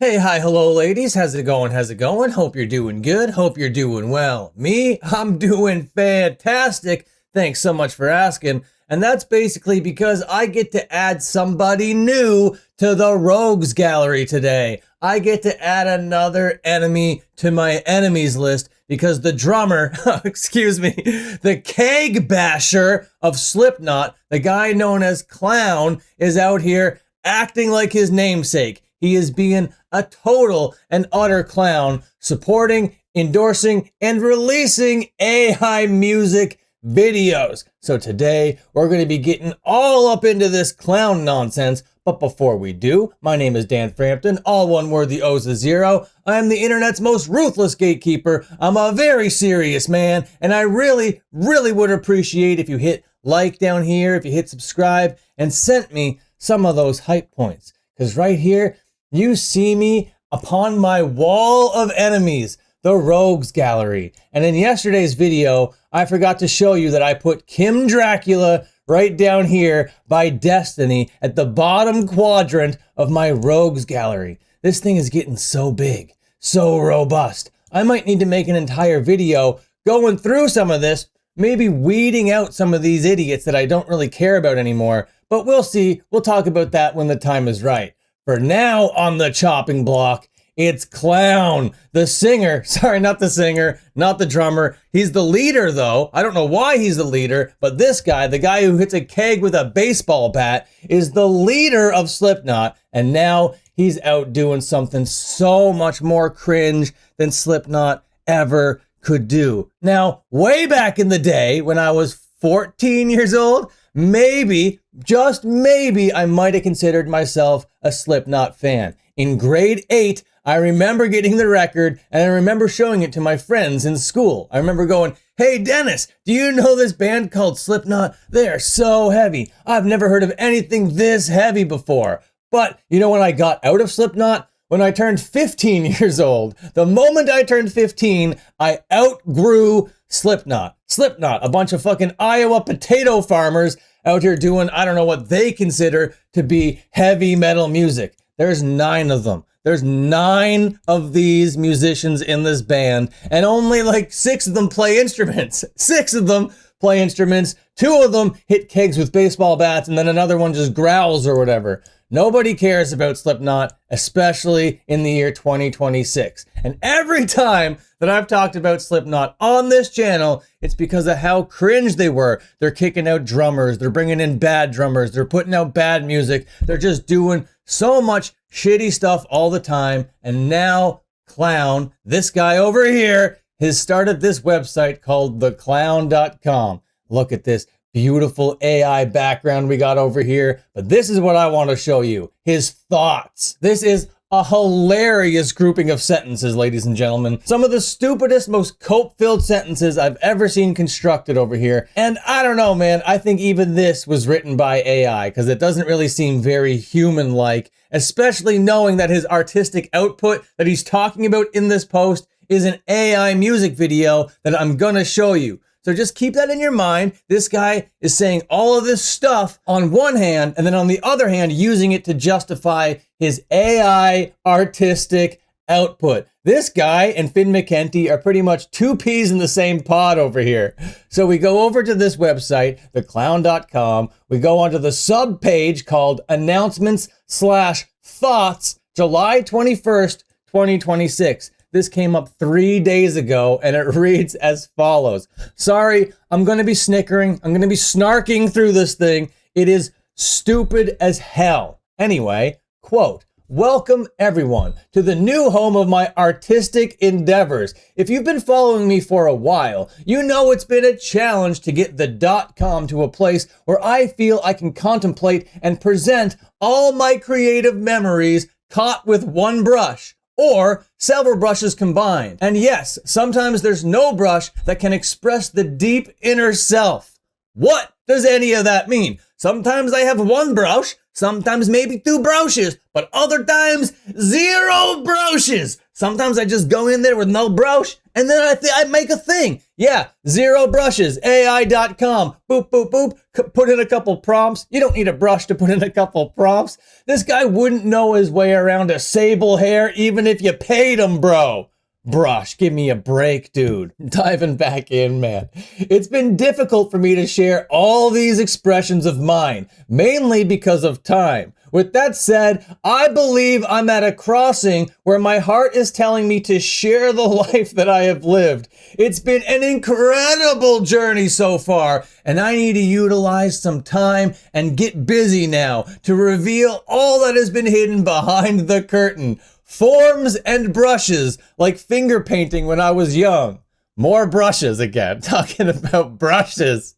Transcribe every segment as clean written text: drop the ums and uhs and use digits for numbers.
Hey, hi, hello, ladies. How's it going? How's it going? Hope you're doing good. Hope you're doing well. Me, I'm doing fantastic. Thanks so much for asking. And that's basically because I get to add somebody new to the Rogues Gallery today. I get to add another enemy to my enemies list because the drummer, excuse me, the keg basher of Slipknot, the guy known as Clown, is out here acting like his namesake. He is being a total and utter clown, supporting, endorsing, and releasing AI music videos. So today, we're going to be getting all up into this clown nonsense. But before we do, my name is Dan Frampton, all one word, the O's a zero. I am the internet's most ruthless gatekeeper. I'm a very serious man, and I really would appreciate if you hit like down here, if you hit subscribe, and sent me some of those hype points. Because right here, you see me upon my wall of enemies, the Rogues Gallery. And in yesterday's video, I forgot to show you that I put Kim Dracula right down here by Destiny at the bottom quadrant of my Rogues Gallery. This thing is getting so big, so robust. I might need to make an entire video going through some of this, maybe weeding out some of these idiots that I don't really care about anymore. But we'll see. We'll talk about that when the time is right. For now, on the chopping block, it's Clown, the singer. Sorry, not the singer, not the drummer. He's the leader, though. I don't know why he's the leader, but this guy, the guy who hits a keg with a baseball bat, is the leader of Slipknot, and now he's out doing something so much more cringe than Slipknot ever could do. Now, way back in the day, when I was 14 years old, maybe, just maybe, I might have considered myself a Slipknot fan. In grade 8, I remember getting the record and I remember showing it to my friends in school. I remember going, "Hey Dennis, do you know this band called Slipknot? They are so heavy. I've never heard of anything this heavy before." But you know when I got out of Slipknot? When I turned 15 years old. The moment I turned 15, I outgrew Slipknot. Slipknot, a bunch of fucking Iowa potato farmers out here doing, I don't know what they consider to be heavy metal music. There's 9 of them. There's 9 of these musicians in this band, and only like 6 of them play instruments. 6 of them play instruments. 2 of them hit kegs with baseball bats, and then another one just growls or whatever. Nobody cares about Slipknot, especially in the year 2026. And every time that I've talked about Slipknot on this channel, it's because of how cringe they were. They're kicking out drummers. They're bringing in bad drummers. They're putting out bad music. They're just doing so much shitty stuff all the time. And now Clown, this guy over here, has started this website called theclown.com. Look at this beautiful AI background we got over here. But this is what I want to show you. His thoughts. This is a hilarious grouping of sentences, ladies and gentlemen. Some of the stupidest, most cope-filled sentences I've ever seen constructed over here. And I don't know, man. I think even this was written by AI because it doesn't really seem very human-like, especially knowing that his artistic output that he's talking about in this post is an AI music video that I'm gonna show you. So just keep that in your mind. This guy is saying all of this stuff on one hand, and then on the other hand, using it to justify his AI artistic output. This guy and Finn McKenty are pretty much 2 peas in the same pod over here. So we go over to this website, theclown.com. We go onto the sub page called announcements/thoughts, July 21st, 2026. This came up 3 days ago, and it reads as follows. Sorry, I'm going to be snickering. I'm going to be snarking through this thing. It is stupid as hell. Anyway, quote, "Welcome everyone to the new home of my artistic endeavors. If you've been following me for a while, you know it's been a challenge to get the .com to a place where I feel I can contemplate and present all my creative memories caught with one brush. Or several brushes combined. And yes, sometimes there's no brush that can express the deep inner self. What does any of that mean? Sometimes I have one brush, sometimes maybe 2 brushes, but other times 0 brushes. Sometimes I just go in there with no brush and then I make a thing. Yeah, 0 brushes, AI.com, boop, boop, boop, put in a couple prompts. You don't need a brush to put in a couple prompts. This guy wouldn't know his way around a sable hair even if you paid him, bro. Brush, give me a break, dude. Diving back in, man. It's been difficult for me to share all these expressions of mine, mainly because of time. With that said, I believe I'm at a crossing where my heart is telling me to share the life that I have lived. It's been an incredible journey so far, and I need to utilize some time and get busy now to reveal all that has been hidden behind the curtain. Forms and brushes, like finger painting when I was young. More brushes again, talking about brushes.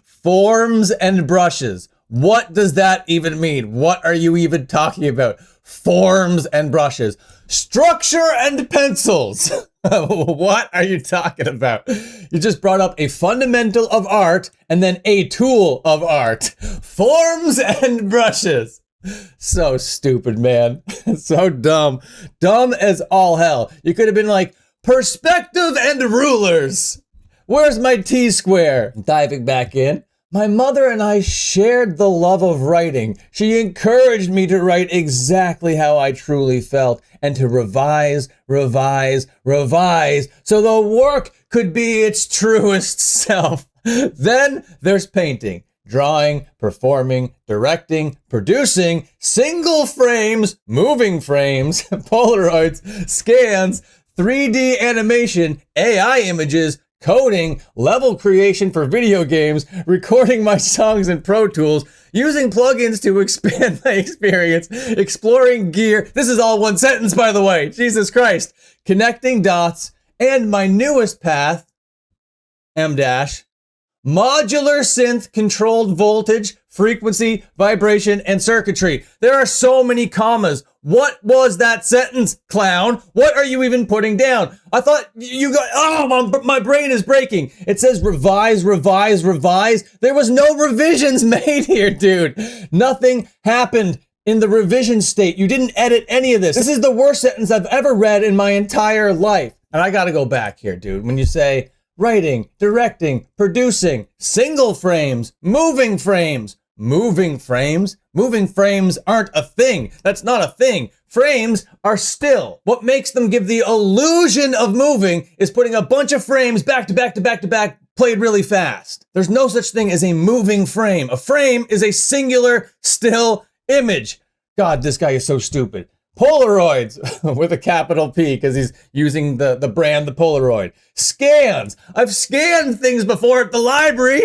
Forms and brushes. What does that even mean? What are you even talking about? Forms and brushes. Structure and pencils. What are you talking about? You just brought up a fundamental of art and then a tool of art. Forms and brushes. So stupid, man. So dumb. Dumb as all hell. You could have been like, perspective and rulers. Where's my T-square? Diving back in. My mother and I shared the love of writing. She encouraged me to write exactly how I truly felt and to revise, revise, revise so the work could be its truest self. Then there's painting. Drawing, performing, directing, producing, single frames, moving frames, Polaroids, scans, 3D animation, AI images, coding, level creation for video games, recording my songs in Pro Tools, using plugins to expand my experience, exploring gear. This is all one sentence, by the way. Jesus Christ. Connecting dots, and my newest path, M-, modular synth controlled voltage, frequency, vibration, and circuitry. There are so many commas. What was that sentence, clown? What are you even putting down? I thought you got, oh, my brain is breaking. It says revise, revise, revise. There was no revisions made here, dude. Nothing happened in the revision state. You didn't edit any of this. This is the worst sentence I've ever read in my entire life. And I gotta go back here, dude. When you say, writing, directing, producing, single frames, moving frames. Moving frames? Moving frames aren't a thing. That's not a thing. Frames are still. What makes them give the illusion of moving is putting a bunch of frames back to back to back to back, played really fast. There's no such thing as a moving frame. A frame is a singular, still image. God, this guy is so stupid. Polaroids with a capital P because he's using the brand, the Polaroid. Scans. I've scanned things before at the library.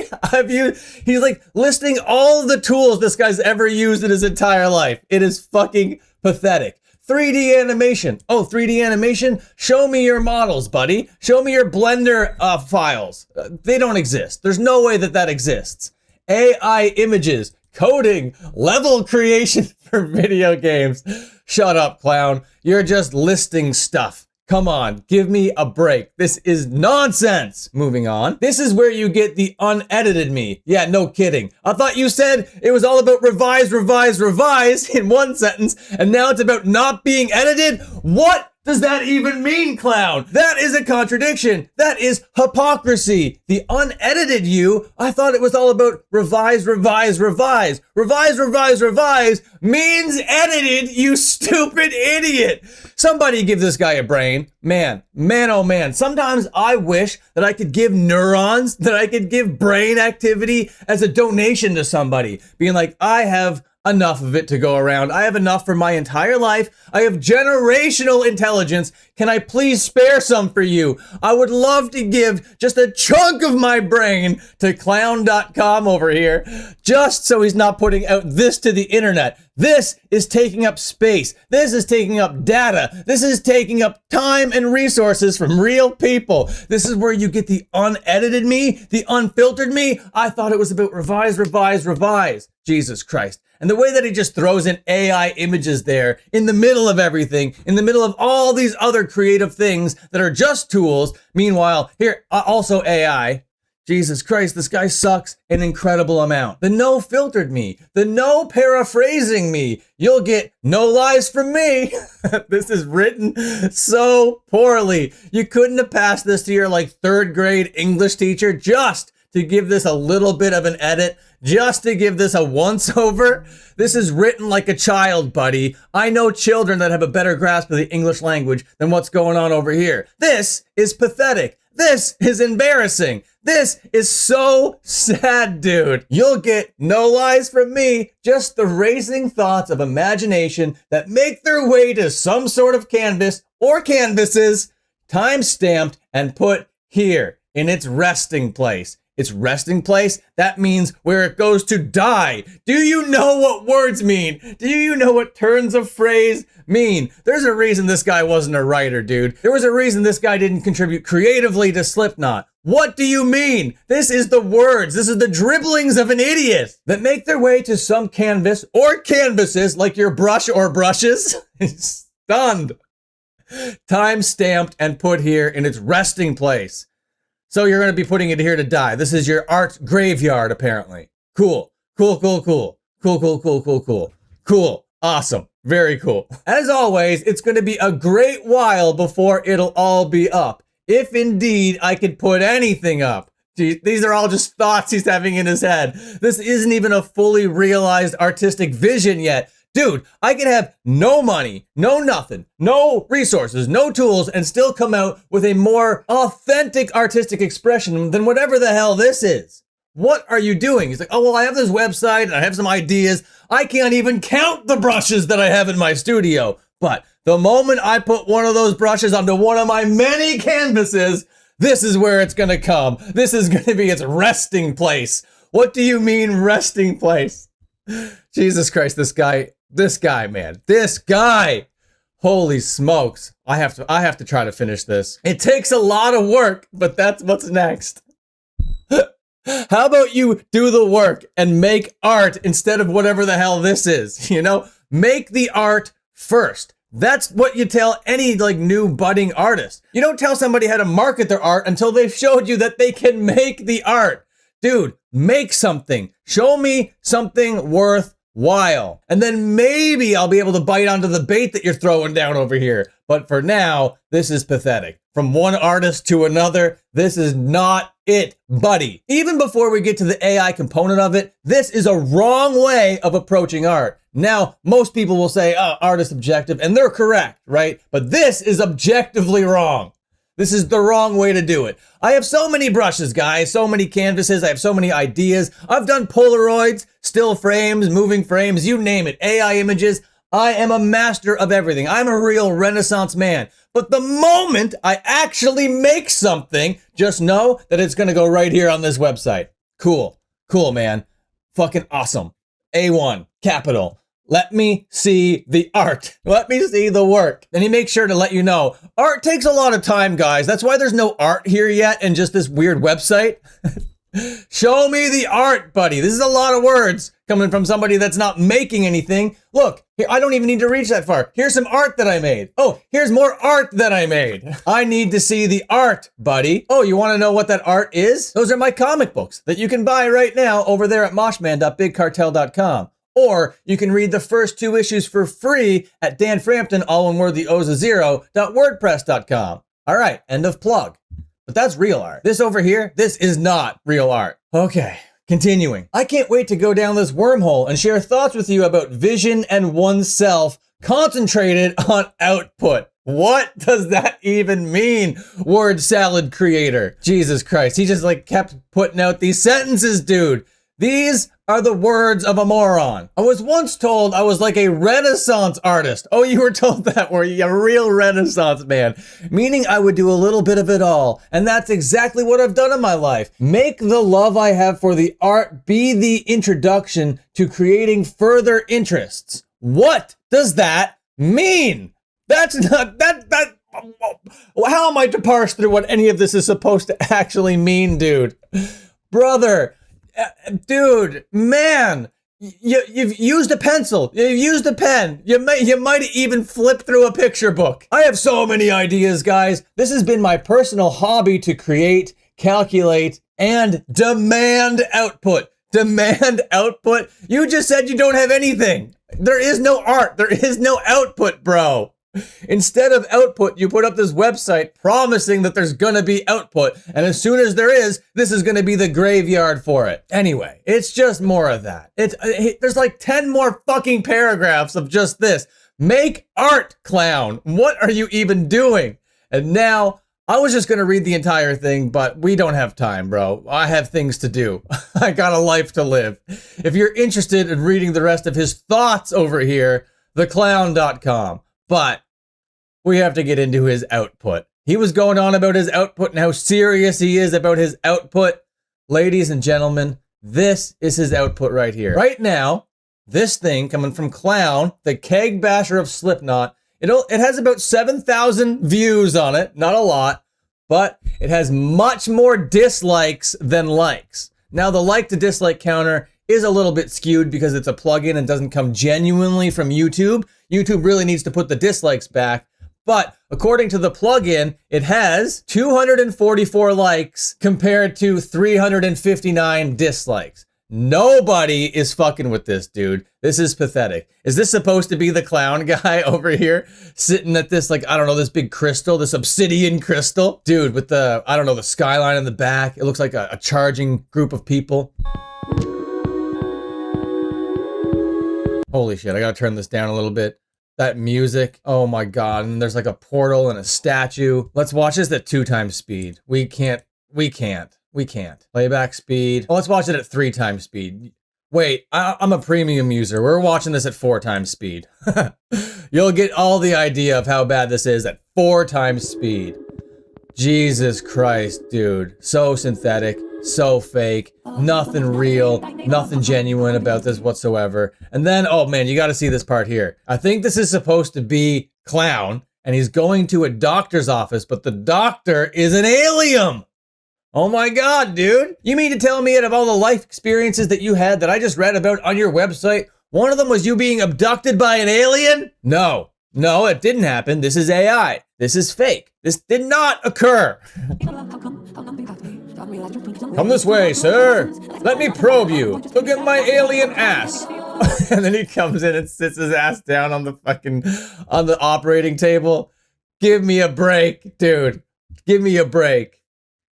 He's like listing all the tools this guy's ever used in his entire life. It is fucking pathetic. 3D animation. Oh, 3D animation? Show me your models, buddy. Show me your Blender files. They don't exist. There's no way that exists. AI images. Coding, level creation for video games. Shut up, clown. You're just listing stuff. Come on, give me a break. This is nonsense. Moving on. This is where you get the unedited me. Yeah, no kidding. I thought you said it was all about revise, revise, revise in one sentence, and now it's about not being edited? What does that even mean, clown? That is a contradiction. That is hypocrisy. The unedited you, I thought it was all about revise, revise, revise. Revise, revise, revise means edited, you stupid idiot. Somebody give this guy a brain. Man, oh man. Sometimes I wish that I could give neurons, that I could give brain activity as a donation to somebody. Being like, I have enough of it to go around. I have enough for my entire life. I have generational intelligence. Can I please spare some for you? I would love to give just a chunk of my brain to clown.com over here, just so he's not putting out this to the internet. This is taking up space. This is taking up data. This is taking up time and resources from real people. This is where you get the unedited me, the unfiltered me. I thought it was about revise, revise, revise. Jesus Christ. And the way that he just throws in AI images there in the middle of everything, in the middle of all these other creative things that are just tools. Meanwhile, here, also AI. Jesus Christ, this guy sucks an incredible amount. The no filtered me, the no paraphrasing me. You'll get no lies from me. This is written so poorly. You couldn't have passed this to your like 3rd grade English teacher just to give this a little bit of an edit, just to give this a once over. This is written like a child, buddy. I know children that have a better grasp of the English language than what's going on over here. This is pathetic. This is embarrassing. This is so sad, dude. You'll get no lies from me, just the racing thoughts of imagination that make their way to some sort of canvas or canvases, time-stamped and put here in its resting place. Its resting place, that means where it goes to die. Do you know what words mean? Do you know what turns of phrase mean? There's a reason this guy wasn't a writer, dude. There was a reason this guy didn't contribute creatively to Slipknot. What do you mean? This is the words. This is the dribblings of an idiot that make their way to some canvas or canvases like your brush or brushes. Stunned. Time stamped and put here in its resting place. So you're going to be putting it here to die. This is your art graveyard, apparently. Cool. Cool, cool, cool. Cool, cool, cool, cool, cool. Cool. Awesome. Very cool. As always, it's going to be a great while before it'll all be up. If indeed I could put anything up. These are all just thoughts he's having in his head. This isn't even a fully realized artistic vision yet. Dude, I could have no money, no nothing, no resources, no tools, and still come out with a more authentic artistic expression than whatever the hell this is. What are you doing? He's like, oh, well, I have this website and I have some ideas. I can't even count the brushes that I have in my studio. But the moment I put one of those brushes onto one of my many canvases, this is where it's going to come. This is going to be its resting place. What do you mean resting place? Jesus Christ, this guy, man, this guy. Holy smokes. I have to try to finish this. It takes a lot of work, but that's what's next. How about you do the work and make art instead of whatever the hell this is, you know? Make the art first. That's what you tell any like new budding artist. You don't tell somebody how to market their art until they've showed you that they can make the art. Dude, make something. Show me something worthwhile. And then maybe I'll be able to bite onto the bait that you're throwing down over here. But for now, this is pathetic. From one artist to another, this is not it, buddy. Even before we get to the AI component of it, this is a wrong way of approaching art. Now, most people will say, oh, art is subjective, and they're correct, right? But this is objectively wrong. This is the wrong way to do it. I have so many brushes, guys, so many canvases. I have so many ideas. I've done Polaroids, still frames, moving frames, you name it, AI images. I am a master of everything. I'm a real Renaissance man. But the moment I actually make something, just know that it's going to go right here on this website. Cool. Cool, man. Fucking awesome. A1, capital. Let me see the art. Let me see the work. And he makes sure to let you know, art takes a lot of time, guys. That's why there's no art here yet and just this weird website. Show me the art, buddy. This is a lot of words coming from somebody that's not making anything. Look, here, I don't even need to reach that far. Here's some art that I made. Oh, here's more art that I made. I need to see the art, buddy. Oh, you want to know what that art is? Those are my comic books that you can buy right now over there at moshman.bigcartel.com. Or you can read the first 2 issues for free at danframpton, all one word, the O's a zero, .wordpress.com. All right, end of plug. But that's real art. This over here, this is not real art. Okay, continuing. I can't wait to go down this wormhole and share thoughts with you about vision and oneself concentrated on output. What does that even mean, word salad creator? Jesus Christ, he just like kept putting out these sentences, dude. These are the words of a moron. I was once told I was like a Renaissance artist. Oh, you were told that, were you? A real Renaissance man. Meaning I would do a little bit of it all. And that's exactly what I've done in my life. Make the love I have for the art be the introduction to creating further interests. What does that mean? That's not, how am I to parse through what any of this is supposed to actually mean, dude? Brother. Dude, man, you've used a pencil, you've used a pen, you might even flip through a picture book. I have so many ideas, guys. This has been my personal hobby to create, calculate, and demand output. Demand output? You just said you don't have anything. There is no art. There is no output, bro. Instead of output, you put up this website promising that there's gonna be output. And as soon as there is, this is gonna be the graveyard for it. Anyway, it's just more of that. There's like 10 more fucking paragraphs of just this. Make art, clown. What are you even doing? And now, I was just gonna read the entire thing, but we don't have time, bro. I have things to do. I got a life to live. If you're interested in reading the rest of his thoughts over here, theclown.com. But we have to get into his output. He was going on about his output and how serious he is about his output. Ladies and gentlemen, this is his output right here. Right now, this thing coming from Clown, the keg basher of Slipknot, it has about 7,000 views on it. Not a lot, but it has much more dislikes than likes. Now, the like to dislike counter is a little bit skewed because it's a plugin and doesn't come genuinely from YouTube. YouTube really needs to put the dislikes back. But according to the plugin, it has 244 likes compared to 359 dislikes. Nobody is fucking with this, dude. This is pathetic. Is this supposed to be the clown guy over here sitting at this, like, I don't know, this big crystal, this obsidian crystal? Dude, with the, I don't know, the skyline in the back. It looks like a charging group of people. Holy shit, I gotta turn this down a little bit. That music, oh my god, and there's like a portal and a statue. Let's watch this at 2 times speed. We can't. Playback speed. Well, let's watch it at 3 times speed. Wait, I'm a premium user. We're watching this at 4 times speed. You'll get all the idea of how bad this is at 4 times speed. Jesus Christ, dude. So synthetic, so fake, nothing real, nothing genuine about this whatsoever. And then, oh man, you gotta see this part here. I think this is supposed to be Clown, and he's going to a doctor's office, but the doctor is an alien! Oh my god, dude. You mean to tell me out of all the life experiences that you had that I just read about on your website, one of them was you being abducted by an alien? No, it didn't happen. This is AI. This is fake. This did not occur. Come this way, sir. Let me probe you. Look at my alien ass. And then he comes in and sits his ass down on the operating table. Give me a break, dude. Give me a break.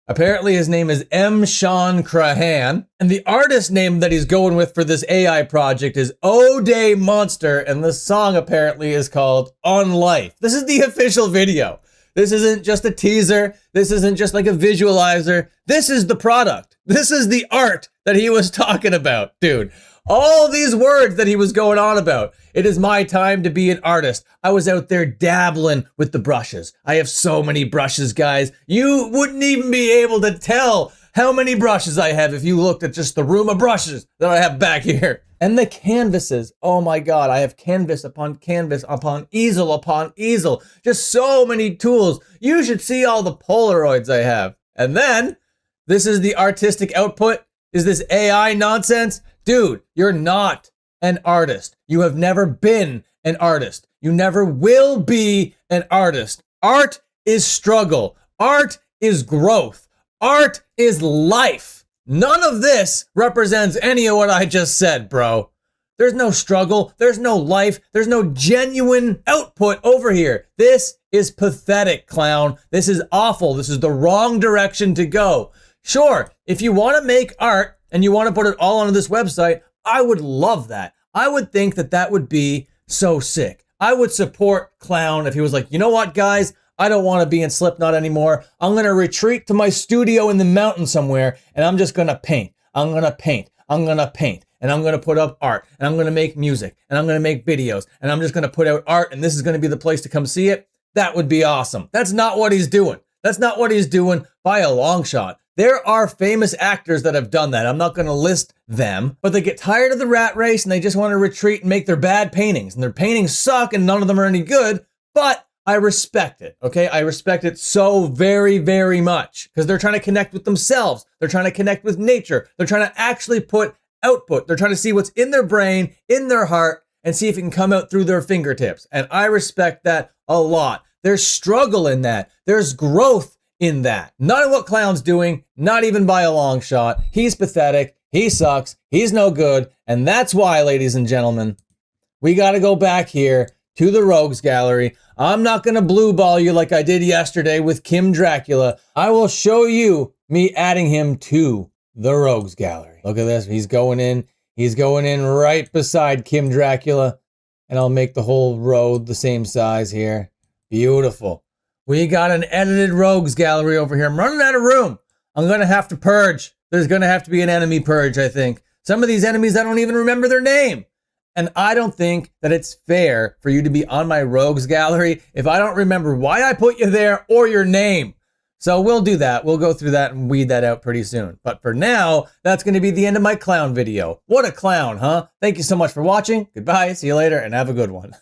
Apparently his name is M. Sean Crahan, and the artist name that he's going with for this AI project is O'Day Monster, and the song apparently is called On Life. This is the official video. This isn't just a teaser. This isn't just like a visualizer. This is the product. This is the art that he was talking about, dude. All these words that he was going on about. It is my time to be an artist. I was out there dabbling with the brushes. I have so many brushes, guys. You wouldn't even be able to tell how many brushes I have if you looked at just the room of brushes that I have back here. And the canvases. Oh my God, I have canvas upon easel upon easel. Just so many tools. You should see all the Polaroids I have. And then, this is the artistic output. Is this AI nonsense? Dude, you're not an artist. You have never been an artist. You never will be an artist. Art is struggle. Art is growth. Art is life. None of this represents any of what I just said, bro. There's no struggle. There's no life. There's no genuine output over here. This is pathetic, clown. This is awful. This is the wrong direction to go. Sure, if you want to make art and you want to put it all onto this website, I would love that. I would think that that would be so sick. I would support Clown if he was like, you know what, guys? I don't want to be in Slipknot anymore. I'm going to retreat to my studio in the mountains somewhere, and I'm just going to paint. I'm going to paint. I'm going to paint. And I'm going to put up art. And I'm going to make music. And I'm going to make videos. And I'm just going to put out art, and this is going to be the place to come see it. That would be awesome. That's not what he's doing. That's not what he's doing by a long shot. There are famous actors that have done that. I'm not going to list them, but they get tired of the rat race and they just want to retreat and make their bad paintings. And their paintings suck and none of them are any good, but I respect it, okay? I respect it so very, very much because they're trying to connect with themselves. They're trying to connect with nature. They're trying to actually put output. They're trying to see what's in their brain, in their heart, and see if it can come out through their fingertips. And I respect that a lot. There's struggle in that. There's growth in that. None of what Clown's doing, not even by a long shot. He's pathetic, he sucks, he's no good, and that's why, ladies and gentlemen, we gotta go back here to the Rogues Gallery. I'm not gonna blue ball you like I did yesterday with Kim Dracula. I will show you me adding him to the Rogues Gallery. Look at this, he's going in right beside Kim Dracula, and I'll make the whole road the same size here. Beautiful. We got an edited Rogues Gallery over here. I'm running out of room. I'm gonna have to purge. There's gonna have to be an enemy purge, I think. Some of these enemies, I don't even remember their name. And I don't think that it's fair for you to be on my Rogues Gallery if I don't remember why I put you there or your name. So we'll do that. We'll go through that and weed that out pretty soon. But for now, that's going to be the end of my clown video. What a clown, huh? Thank you so much for watching. Goodbye, see you later, and have a good one.